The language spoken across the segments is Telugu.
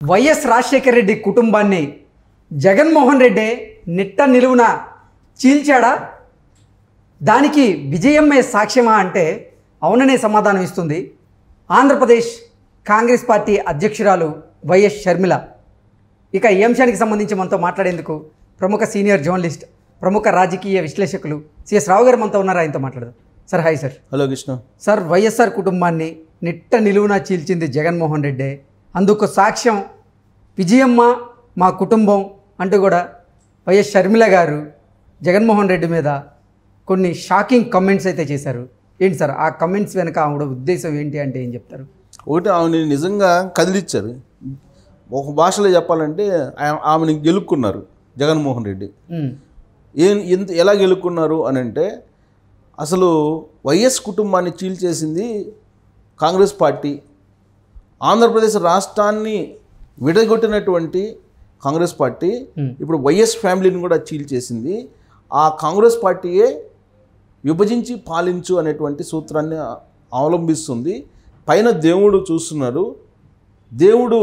వైఎస్ రాజశేఖర రెడ్డి కుటుంబాన్ని జగన్మోహన్ రెడ్డి నిట్ట నిలువున చీల్చాడా? దానికి విజయమ్మే సాక్ష్యమా అంటే అవుననే సమాధానం ఇస్తుంది ఆంధ్రప్రదేశ్ కాంగ్రెస్ పార్టీ అధ్యక్షురాలు వైఎస్ షర్మిల. ఇక ఈ అంశానికి సంబంధించి మనతో మాట్లాడేందుకు ప్రముఖ సీనియర్ జర్నలిస్ట్, ప్రముఖ రాజకీయ విశ్లేషకులు సిఎస్ రావు గారు మనతో ఉన్నారు. ఆయనతో మాట్లాడదాం. Sir hi sir. Hello Krishna. Sir, YSR కుటుంబాన్ని నిట్ట నిలువున చీల్చింది జగన్మోహన్ రెడ్డి. అందుకు సాక్ష్యం విజయమ్మ మా కుటుంబం అంటూ కూడా వైఎస్ షర్మిల గారు జగన్మోహన్ రెడ్డి మీద కొన్ని షాకింగ్ కమెంట్స్ అయితే చేశారు. ఏంటి సార్ ఆ కమెంట్స్ వెనక ఆవిడ ఉద్దేశం ఏంటి అంటే ఏం చెప్తారు? ఒకటి, ఆమెని నిజంగా కదిలిచ్చారు. ఒక భాషలో చెప్పాలంటే ఆమెని గెలుక్కున్నారు జగన్మోహన్ రెడ్డి. ఎలా గెలుక్కున్నారు అని అంటే, అసలు వైఎస్ కుటుంబాన్ని చీల్చేసింది కాంగ్రెస్ పార్టీ. ఆంధ్రప్రదేశ్ రాష్ట్రాన్ని విడగొట్టినటువంటి కాంగ్రెస్ పార్టీ ఇప్పుడు వైఎస్ ఫ్యామిలీని కూడా చీల్చేసింది. ఆ కాంగ్రెస్ పార్టీయే విభజించి పాలించు అనేటువంటి సూత్రాన్ని అవలంబిస్తుంది. పైన దేవుడు చూస్తున్నారు. దేవుడు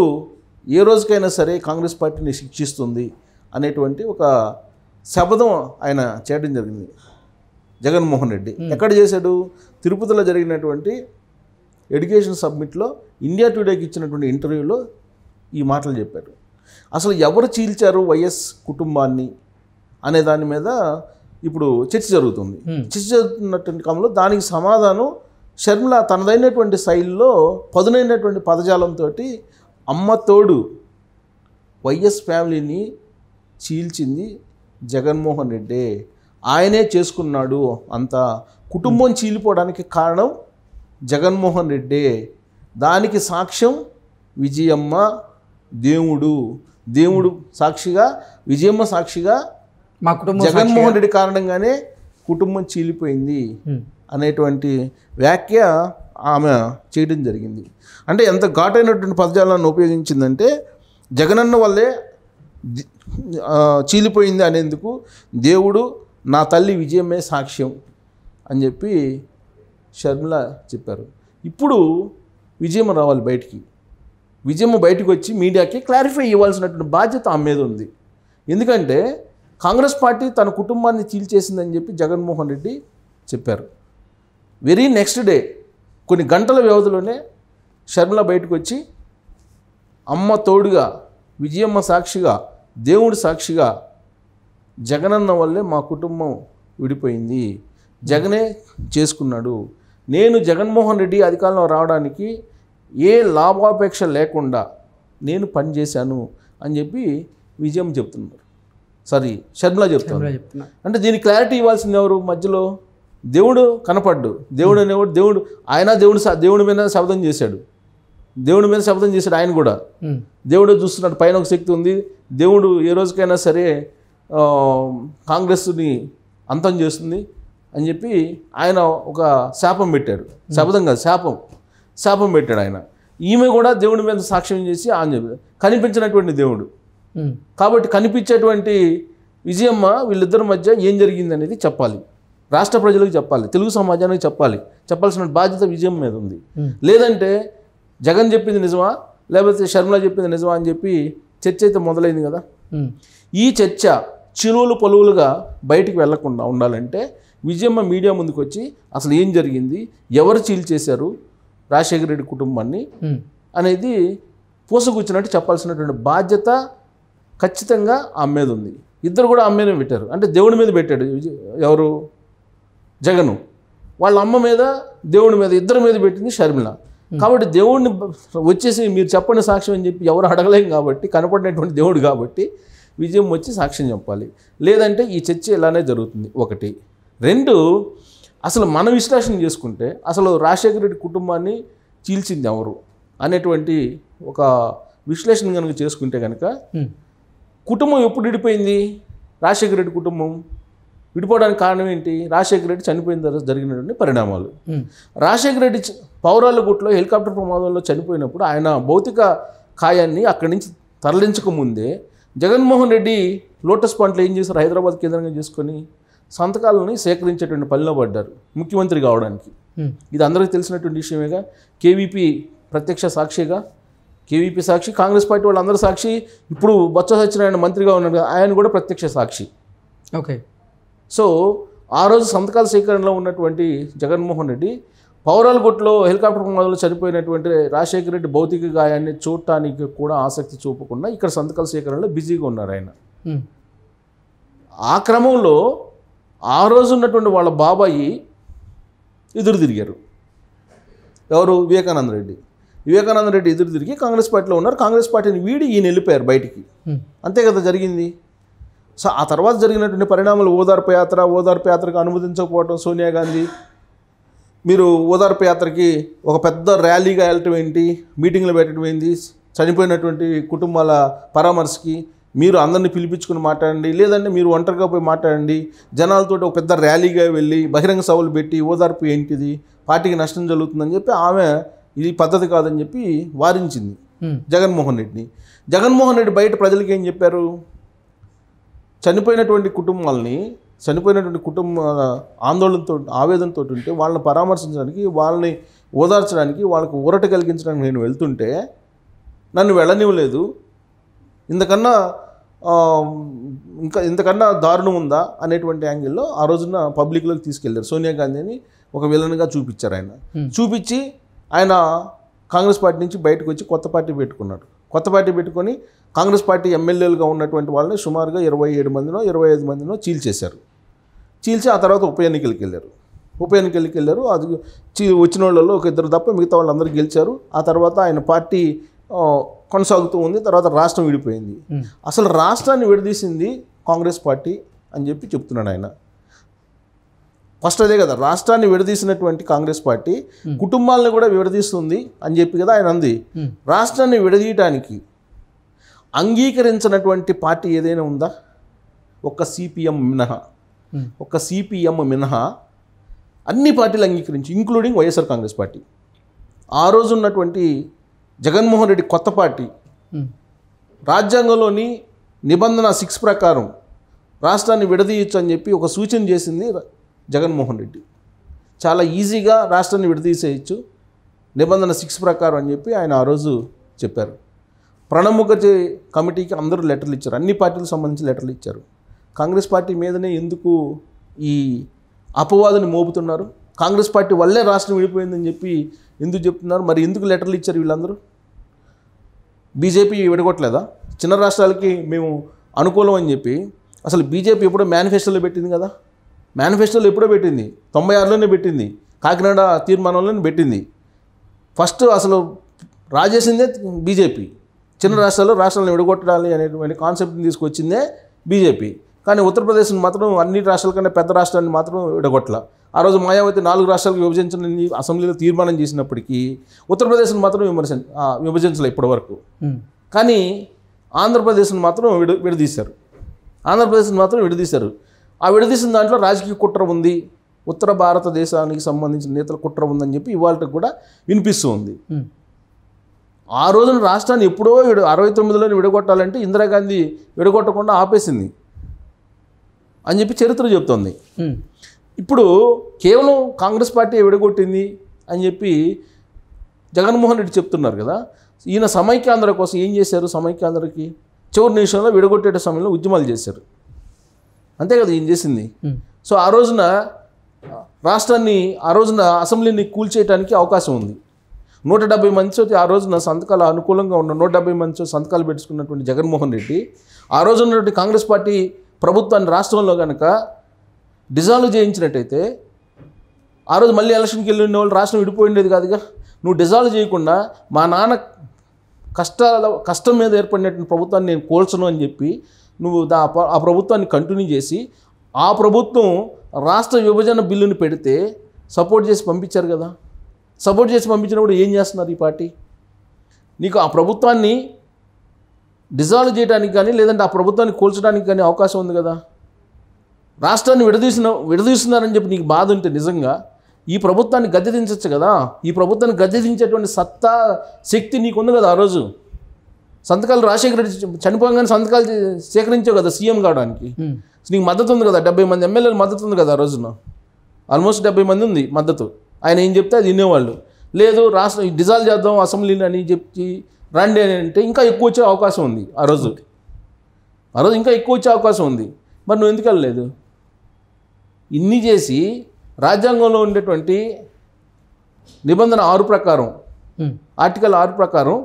ఏ రోజుకైనా సరే కాంగ్రెస్ పార్టీని శిక్షిస్తుంది అనేటువంటి ఒక శపథం ఆయన చేయడం జరిగింది జగన్మోహన్ రెడ్డి. ఎక్కడ చేశాడు? తిరుపతిలో జరిగినటువంటి ఎడ్యుకేషన్ సబ్మిట్లో ఇండియా టుడేకి ఇచ్చినటువంటి ఇంటర్వ్యూలో ఈ మాటలు చెప్పారు. అసలు ఎవరు చీల్చారు వైఎస్ కుటుంబాన్ని అనే దాని మీద ఇప్పుడు చర్చ జరుగుతుంది. చర్చ జరుగుతున్నటువంటి క్రమంలో దానికి సమాధానం షర్మిల తనదైనటువంటి శైలిలో పదునైనటువంటి పదజాలంతో అమ్మ తోడు వైఎస్ ఫ్యామిలీని చీల్చింది జగన్మోహన్ రెడ్డి, ఆయనే చేసుకున్నాడు. అంత కుటుంబం చీలిపోవడానికి కారణం జగన్మోహన్ రెడ్డి. దానికి సాక్ష్యం విజయమ్మ, దేవుడు సాక్షిగా, విజయమ్మ సాక్షిగా మా కుటుంబం జగన్మోహన్ రెడ్డి కారణంగానే కుటుంబం చీలిపోయింది అనేటువంటి వ్యాఖ్య ఆమె చేయడం జరిగింది. అంటే ఎంత ఘాటైనటువంటి పదజాలను ఉపయోగించిందంటే, జగనన్న వల్లే చీలిపోయింది అనేందుకు దేవుడు, నా తల్లి విజయమ్మే సాక్ష్యం అని చెప్పి షర్మిల చెప్పారు. ఇప్పుడు విజయమ్మ రావాలి బయటికి. విజయమ్మ బయటకు వచ్చి మీడియాకి క్లారిఫై ఇవ్వాల్సినటువంటి బాధ్యత ఆమె మీద ఉంది. ఎందుకంటే కాంగ్రెస్ పార్టీ తన కుటుంబాన్ని చీల్చేసిందని చెప్పి జగన్మోహన్ రెడ్డి చెప్పారు. వెరీ నెక్స్ట్ డే కొన్ని గంటల వ్యవధిలోనే షర్మిల బయటకు వచ్చి అమ్మ తోడుగా, విజయమ్మ సాక్షిగా, దేవుడి సాక్షిగా జగనన్న వల్లే మా కుటుంబం విడిపోయింది, జగనే చేసుకున్నాడు, నేను జగన్మోహన్ రెడ్డి అధికారంలో రావడానికి ఏ లాభాపేక్ష లేకుండా నేను పనిచేశాను అని చెప్పి విజయం చెప్తున్నారు. షర్మిల చెప్తున్నారు. అంటే దీనికి క్లారిటీ ఇవ్వాల్సింది ఎవరు? మధ్యలో దేవుడు కనపడ్డు. దేవుడు అనేవాడు, దేవుడి మీద శబ్దం చేశాడు. దేవుడి మీద శబ్దం చేశాడు ఆయన కూడా. దేవుడు చూస్తున్నాడు, పైన ఒక శక్తి ఉంది. దేవుడు ఏ రోజుకైనా సరే కాంగ్రెస్ని అంతం చేస్తుంది అని చెప్పి ఆయన ఒక శాపం పెట్టాడు. శబ్దం కాదు, శాపం పెట్టాడు ఆయన. ఈమె కూడా దేవుడి మీద సాక్ష్యం చేసి కనిపించినటువంటి దేవుడు కాబట్టి కనిపించేటువంటి విజయమ్మ వీళ్ళిద్దరి మధ్య ఏం జరిగింది అనేది చెప్పాలి, రాష్ట్ర ప్రజలకు చెప్పాలి, తెలుగు సమాజానికి చెప్పాల్సిన బాధ్యత విజయమ్మ మీద ఉంది. లేదంటే జగన్ చెప్పింది నిజమా, లేకపోతే షర్మిల చెప్పింది నిజమా అని చెప్పి చర్చ అయితే మొదలైంది కదా. ఈ చర్చ చిలువలు పలువులుగా బయటికి వెళ్లకుండా ఉండాలంటే విజయమ్మ మీడియా ముందుకు వచ్చి అసలు ఏం జరిగింది, ఎవరు చీల్చేశారు రాజశేఖర రెడ్డి కుటుంబాన్ని అనేది పూసగుచ్చినట్టు చెప్పాల్సినటువంటి బాధ్యత ఖచ్చితంగా ఆమె మీద ఉంది. ఇద్దరు కూడా ఆమె మీద పెట్టారు. అంటే దేవుడి మీద పెట్టాడు ఎవరు? జగను. వాళ్ళ అమ్మ మీద, దేవుడి మీద, ఇద్దరి మీద పెట్టింది షర్మిల. కాబట్టి దేవుడిని వచ్చేసి మీరు చెప్పండి సాక్ష్యం అని చెప్పి ఎవరు అడగలేం కాబట్టి, కనపడినటువంటి దేవుడు కాబట్టి విజయం వచ్చి సాక్ష్యం చెప్పాలి. లేదంటే ఈ చర్చ ఇలానే జరుగుతుంది. ఒకటి. రెండు, అసలు మన విశ్లేషణ చేసుకుంటే అసలు రాజశేఖర రెడ్డి కుటుంబాన్ని చీల్చింది ఎవరు అనేటువంటి ఒక విశ్లేషణ కనుక చేసుకుంటే కనుక, కుటుంబం ఎప్పుడు విడిపోయింది? రాజశేఖర రెడ్డి కుటుంబం విడిపోవడానికి కారణం ఏంటి? రాజశేఖర రెడ్డి చనిపోయిన తర్వాత జరిగినటువంటి పరిణామాలు. రాజశేఖర రెడ్డి పౌరాలగుట్లో హెలికాప్టర్ ప్రమాదంలో చనిపోయినప్పుడు ఆయన భౌతిక కాయాన్ని అక్కడి నుంచి తరలించకముందే జగన్మోహన్ రెడ్డి లోటస్ పాయింట్లో ఏం చేశారు? హైదరాబాద్ కేంద్రంగా చేసుకొని సంతకాలని సేకరించేటువంటి పనిలో పడ్డారు ముఖ్యమంత్రి కావడానికి. ఇది అందరికీ తెలిసినటువంటి విషయమేగా. కేవీపీ ప్రత్యక్ష సాక్షిగా కేవీపీ సాక్షి, కాంగ్రెస్ పార్టీ వాళ్ళందరూ సాక్షి. ఇప్పుడు బొత్స సత్యనారాయణ మంత్రిగా ఉన్నాడు, ఆయన కూడా ప్రత్యక్ష సాక్షి. ఓకే. సో ఆ రోజు సంతకాల సేకరణలో ఉన్నటువంటి జగన్మోహన్ రెడ్డి పౌరాలగుట్లో హెలికాప్టర్ ప్రమాదంలో చనిపోయినటువంటి రాజశేఖర రెడ్డి భౌతిక గాయాన్ని చూడటానికి కూడా ఆసక్తి చూపకుండా ఇక్కడ సంతకాల సేకరణలో బిజీగా ఉన్నారు ఆయన. ఆ క్రమంలో ఆ రోజు ఉన్నటువంటి వాళ్ళ బాబాయి ఎదురు తిరిగారు. ఎవరు? వివేకానంద రెడ్డి ఎదురు తిరిగి కాంగ్రెస్ పార్టీలో ఉన్నారు. కాంగ్రెస్ పార్టీని వీడి ఈయన వెళ్ళిపోయారు బయటికి. అంతే కదా జరిగింది. సో ఆ తర్వాత జరిగినటువంటి పరిణామాలు, ఓదార్పు యాత్రకు అనుమతించకపోవడం సోనియా గాంధీ, మీరు ఓదార్పు యాత్రకి ఒక పెద్ద ర్యాలీగా వెళ్ళటం ఏంటి, మీటింగ్లు పెట్టడం ఏంటి, చనిపోయినటువంటి కుటుంబాల పరామర్శకి మీరు అందరినీ పిలిపించుకుని మాట్లాడండి, లేదంటే మీరు ఒంటరిగా పోయి మాట్లాడండి, జనాలతో ఒక పెద్ద ర్యాలీగా వెళ్ళి బహిరంగ సభలు పెట్టి ఓదార్పు ఏంటిది, పార్టీకి నష్టం జరుగుతుందని చెప్పి ఆమె ఇది పద్ధతి కాదని చెప్పి వారించింది జగన్మోహన్ రెడ్డిని. జగన్మోహన్ రెడ్డి బయట ప్రజలకి ఏం చెప్పారు? చనిపోయినటువంటి కుటుంబాల ఆందోళనతో ఆవేదనతో ఉంటే వాళ్ళని పరామర్శించడానికి, వాళ్ళని ఓదార్చడానికి, వాళ్ళకు ఊరట కలిగించడానికి నేను వెళ్తుంటే నన్ను వెళ్ళనివ్వలేదు, ఇంతకన్నా దారుణం ఉందా అనేటువంటి యాంగిల్లో ఆ రోజున పబ్లిక్లోకి తీసుకెళ్లారు. సోనియా గాంధీని ఒక విలన్గా చూపించారు. చూపించి ఆయన కాంగ్రెస్ పార్టీ నుంచి బయటకు వచ్చి కొత్త పార్టీ పెట్టుకొని కాంగ్రెస్ పార్టీ ఎమ్మెల్యేలుగా ఉన్నటువంటి వాళ్ళని సుమారుగా 27 మందినో 25 మందినో చీల్చి ఆ తర్వాత ఉప ఎన్నికలకు వెళ్ళారు. అది వచ్చిన వాళ్ళలో ఒక ఇద్దరు తప్ప మిగతా వాళ్ళందరూ గెలిచారు. ఆ తర్వాత ఆయన పార్టీ కొనసాగుతూ ఉంది. తర్వాత రాష్ట్రం విడిపోయింది. అసలు రాష్ట్రాన్ని విడదీసింది కాంగ్రెస్ పార్టీ అని చెప్పి చెప్తున్నాడు ఆయన. ఫస్ట్ అదే కదా, రాష్ట్రాన్ని విడదీసినటువంటి కాంగ్రెస్ పార్టీ కుటుంబాలను కూడా విడదీస్తుంది అని చెప్పి కదా ఆయన అంది. రాష్ట్రాన్ని విడదీయటానికి అంగీకరించినటువంటి పార్టీ ఏదైనా ఉందా? ఒక్క సిపిఎం మినహా అన్ని పార్టీలు అంగీకరించి, ఇంక్లూడింగ్ వైఎస్ఆర్ కాంగ్రెస్ పార్టీ. ఆ రోజు ఉన్నటువంటి జగన్మోహన్ రెడ్డి కొత్త పార్టీ రాజ్యాంగంలోని నిబంధన 6 ప్రకారం రాష్ట్రాన్ని విడదీయచ్చు అని చెప్పి ఒక సూచన చేసింది జగన్మోహన్ రెడ్డి. చాలా ఈజీగా రాష్ట్రాన్ని విడదీసేయచ్చు నిబంధన 6 ప్రకారం అని చెప్పి ఆయన ఆ రోజు చెప్పారు. ప్రణబ్ ముఖర్జీ కమిటీకి అందరూ లెటర్లు ఇచ్చారు, అన్ని పార్టీలకు సంబంధించి లెటర్లు ఇచ్చారు. కాంగ్రెస్ పార్టీ మీదనే ఎందుకు ఈ అపవాదుని మోపుతున్నారు? కాంగ్రెస్ పార్టీ వల్లే రాష్ట్రం విడిపోయిందని చెప్పి ఎందుకు చెప్తున్నారు? మరి ఎందుకు లెటర్లు ఇచ్చారు వీళ్ళందరూ? బీజేపీ విడగొట్టలేదా? చిన్న రాష్ట్రాలకి మేము అనుకూలం అని చెప్పి అసలు బీజేపీ ఎప్పుడో మేనిఫెస్టోలో పెట్టింది కదా. మేనిఫెస్టోలో ఎప్పుడో పెట్టింది, 96లోనే పెట్టింది, కాకినాడ తీర్మానంలోనే పెట్టింది. ఫస్ట్ అసలు రాజేసిందే బీజేపీ. చిన్న రాష్ట్రాలను విడగొట్టాలి అనేటువంటి కాన్సెప్ట్ని తీసుకొచ్చిందే బీజేపీ. కానీ ఉత్తరప్రదేశ్ని మాత్రం అన్ని రాష్ట్రాల కన్నా పెద్ద రాష్ట్రాన్ని మాత్రం విడగొట్టల. ఆ రోజు మాయావతి 4 రాష్ట్రాలకు విభజించని అసెంబ్లీలో తీర్మానం చేసినప్పటికీ ఉత్తరప్రదేశ్ని మాత్రం విభజించలే ఇప్పటి వరకు. కానీ ఆంధ్రప్రదేశ్ని మాత్రం విడదీశారు. ఆ విడదీసిన దాంట్లో రాజకీయ కుట్ర ఉంది, ఉత్తర భారతదేశానికి సంబంధించిన నేతల కుట్ర ఉందని చెప్పి ఇవాళకి కూడా వినిపిస్తూ ఉంది. ఆ రోజున రాష్ట్రాన్ని ఎప్పుడో 69లోనే విడగొట్టాలంటే ఇందిరాగాంధీ విడగొట్టకుండా ఆపేసింది అని చెప్పి చరిత్ర చెప్తోంది. ఇప్పుడు కేవలం కాంగ్రెస్ పార్టీ విడగొట్టింది అని చెప్పి జగన్మోహన్ రెడ్డి చెప్తున్నారు కదా. ఈయన సమైక్యాంధ్ర కోసం ఏం చేశారు? సమైక్యాంధ్రకి చివరి నిమిషంలో విడగొట్టే సమయంలో ఉద్యమాలు చేశారు, అంతే కదా ఈయన చేసింది. సో ఆ రోజున అసెంబ్లీని కూల్చేయడానికి అవకాశం ఉంది. 170 మందితో ఆ రోజున సంతకాలు అనుకూలంగా ఉన్న 170 మందితో సంతకాలు పెట్టుకున్నటువంటి జగన్మోహన్ రెడ్డి ఆ రోజు ఉన్నటువంటి కాంగ్రెస్ పార్టీ ప్రభుత్వాన్ని రాష్ట్రంలో కనుక డిజాల్వ్ చేయించినట్టయితే ఆ రోజు మళ్ళీ ఎలక్షన్కి వెళ్ళిన వాళ్ళు రాష్ట్రం విడిపోయిండేది కాదుగా. నువ్వు డిజాల్వ్ చేయకుండా మా నాన్న కష్టం మీద ఏర్పడినటువంటి ప్రభుత్వాన్ని నేను కోల్చను అని చెప్పి నువ్వు ఆ ప్రభుత్వాన్ని కంటిన్యూ చేసి ఆ ప్రభుత్వం రాష్ట్ర విభజన బిల్లుని పెడితే సపోర్ట్ చేసి పంపించారు కదా. సపోర్ట్ చేసి పంపించినప్పుడు ఏం చేస్తున్నారు ఈ పార్టీ? నీకు ఆ ప్రభుత్వాన్ని డిజాల్వ్ చేయడానికి కానీ లేదంటే ఆ ప్రభుత్వాన్ని కూల్చడానికి కానీ అవకాశం ఉంది కదా. రాష్ట్రాన్ని విడదీస్తున్నారని చెప్పి నీకు బాధ ఉంటే నిజంగా ఈ ప్రభుత్వాన్ని గద్దెదించవచ్చు కదా. ఈ ప్రభుత్వాన్ని గద్దెదించేటువంటి సత్తా శక్తి నీకుంది కదా. ఆ రోజు సంతకాలు రాజశేఖర రెడ్డి చనిపోగానే సంతకాలు సేకరించావు కదా సీఎం కావడానికి. నీకు మద్దతు ఉంది కదా, 70 మంది ఎమ్మెల్యేలు మద్దతు ఉంది కదా. ఆ రోజున ఆల్మోస్ట్ 70 మంది ఉంది మద్దతు. ఆయన ఏం చెప్తే అది వినేవాళ్ళు. లేదు రాష్ట్రం డిజాల్వ్ చేద్దాం అసెంబ్లీని అని చెప్పి రండి అని అంటే ఇంకా ఎక్కువ వచ్చే అవకాశం ఉంది ఆ రోజు ఇంకా ఎక్కువ వచ్చే అవకాశం ఉంది. మరి నువ్వు ఎందుకు వెళ్ళలేదు? ఇన్ని చేసి రాజ్యాంగంలో ఉండేటువంటి నిబంధన 6 ప్రకారం, ఆర్టికల్ 6 ప్రకారం,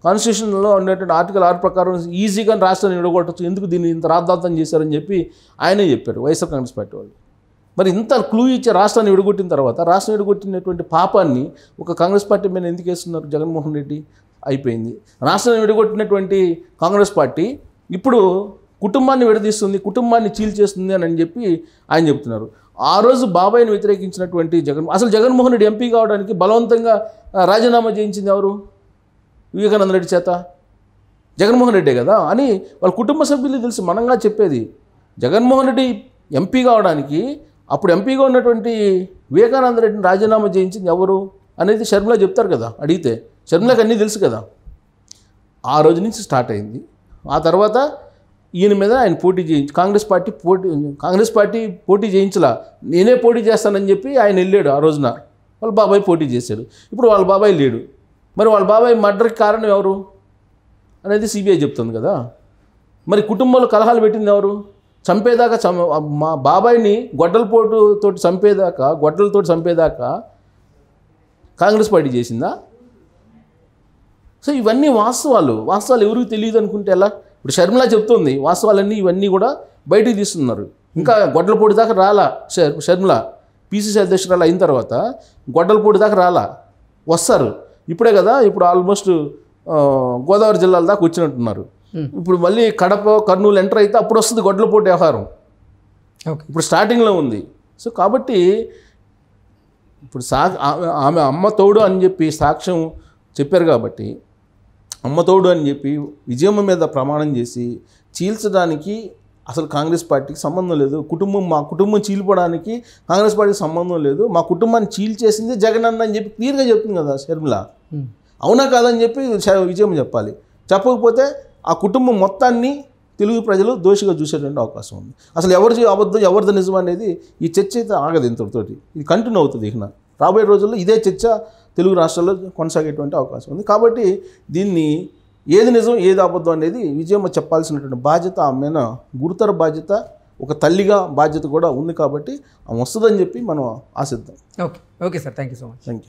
కాన్స్టిట్యూషన్లో ఉండేటువంటి ఆర్టికల్ 6 ప్రకారం ఈజీగా రాష్ట్రాన్ని విడగొట్టచ్చు, ఎందుకు దీన్ని ఇంత రాద్ధాంతం చేశారని చెప్పి ఆయనే చెప్పారు వైఎస్ఆర్ కాంగ్రెస్ పార్టీ వాళ్ళు. మరి ఇంత క్లూ ఇచ్చే రాష్ట్రాన్ని విడగొట్టిన తర్వాత రాష్ట్రం విడగొట్టినటువంటి పాపాన్ని ఒక కాంగ్రెస్ పార్టీ మీద ఎందుకు వేస్తున్నారు జగన్మోహన్ రెడ్డి? అయిపోయింది. రాష్ట్రాన్ని విడగొట్టినటువంటి కాంగ్రెస్ పార్టీ ఇప్పుడు కుటుంబాన్ని విడదీస్తుంది, కుటుంబాన్ని చీల్చేస్తుంది అని చెప్పి ఆయన చెప్తున్నారు. ఆ రోజు బాబాయిని వ్యతిరేకించినటువంటి అసలు జగన్మోహన్ రెడ్డి ఎంపీ కావడానికి బలవంతంగా రాజీనామా చేయించింది ఎవరు? వివేకానంద రెడ్డి చేత. జగన్మోహన్ రెడ్డే కదా అని వాళ్ళ కుటుంబ సభ్యులు తెలిసి మనంగా చెప్పేది. జగన్మోహన్ రెడ్డి ఎంపీ కావడానికి అప్పుడు ఎంపీగా ఉన్నటువంటి వివేకానంద రెడ్డిని రాజీనామా చేయించింది ఎవరు అనేది షర్మిల చెప్తారు కదా అడిగితే. షర్మిలకు అన్నీ తెలుసు కదా. ఆ రోజు నుంచి స్టార్ట్ అయింది. ఆ తర్వాత ఈయన మీద ఆయన పోటీ చేయించి కాంగ్రెస్ పార్టీ పోటీ చేయించలా, నేనే పోటీ చేస్తానని చెప్పి ఆయన వెళ్ళాడు. ఆ రోజున వాళ్ళ బాబాయ్ పోటీ చేశాడు. ఇప్పుడు వాళ్ళ బాబాయ్ లేడు. మరి వాళ్ళ బాబాయ్ మర్డర్కి కారణం ఎవరు అనేది సిబిఐ చెప్తుంది కదా. మరి కుటుంబంలో కలహాలు పెట్టింది ఎవరు? చంపేదాకా మా బాబాయిని గొడ్డలతోటి చంపేదాకా కాంగ్రెస్ పార్టీ చేసిందా? సో ఇవన్నీ వాస్తవాలు ఎవరికి తెలియదు అనుకుంటే ఎలా? ఇప్పుడు షర్మిల చెప్తుంది వాస్తవాలన్నీ, ఇవన్నీ కూడా బయటికి తీస్తున్నారు. ఇంకా గొడ్డలపూడి దాకా రాలా షర్మిల. పీసీసీ అధ్యక్షురాలు అయిన తర్వాత గొడ్డలపూడి దాకా రాలా, వస్తారు ఇప్పుడే కదా. ఇప్పుడు ఆల్మోస్ట్ గోదావరి జిల్లాల దాకా వచ్చినట్టున్నారు. ఇప్పుడు మళ్ళీ కడప, కర్నూలు ఎంటర్ అయితే అప్పుడు వస్తుంది గొడ్డలపూడి వ్యవహారం. ఇప్పుడు స్టార్టింగ్లో ఉంది. సో కాబట్టి ఇప్పుడు ఆమె అమ్మ తోడు అని చెప్పి సాక్ష్యం చెప్పారు కాబట్టి, అమ్మ తోడు అని చెప్పి విజయమ్మ మీద ప్రమాణం చేసి చీల్చడానికి అసలు కాంగ్రెస్ పార్టీకి సంబంధం లేదు. మా కుటుంబం చీలిపోవడానికి కాంగ్రెస్ పార్టీకి సంబంధం లేదు. మా కుటుంబాన్ని చీల్చేసింది జగన్ అన్న అని చెప్పి క్లియర్గా చెప్తుంది కదా షర్మిల. అవునా కాదని చెప్పి విజయమ్మ చెప్పాలి. చెప్పకపోతే ఆ కుటుంబం మొత్తాన్ని తెలుగు ప్రజలు దోషిగా చూసేటువంటి అవకాశం ఉంది. అసలు ఎవరిది అబద్ధం, ఎవరిది నిజం అనేది ఈ చర్చ అయితే ఆగదు. ఇంతటితోటి ఇది కంటిన్యూ అవుతుంది. ఇక రాబోయే రోజుల్లో ఇదే చర్చ తెలుగు రాష్ట్రాల్లో కొనసాగేటువంటి అవకాశం ఉంది. కాబట్టి దీన్ని ఏది నిజం ఏది అబద్ధం అనేది విజయమ్మ చెప్పాల్సినటువంటి బాధ్యత, ఆమె గురుతర బాధ్యత, ఒక తల్లిగా బాధ్యత కూడా ఉంది. కాబట్టి ఆమె వస్తుందని చెప్పి మనం ఆశిద్దాం. Okay sir, thank you so much. Thank you.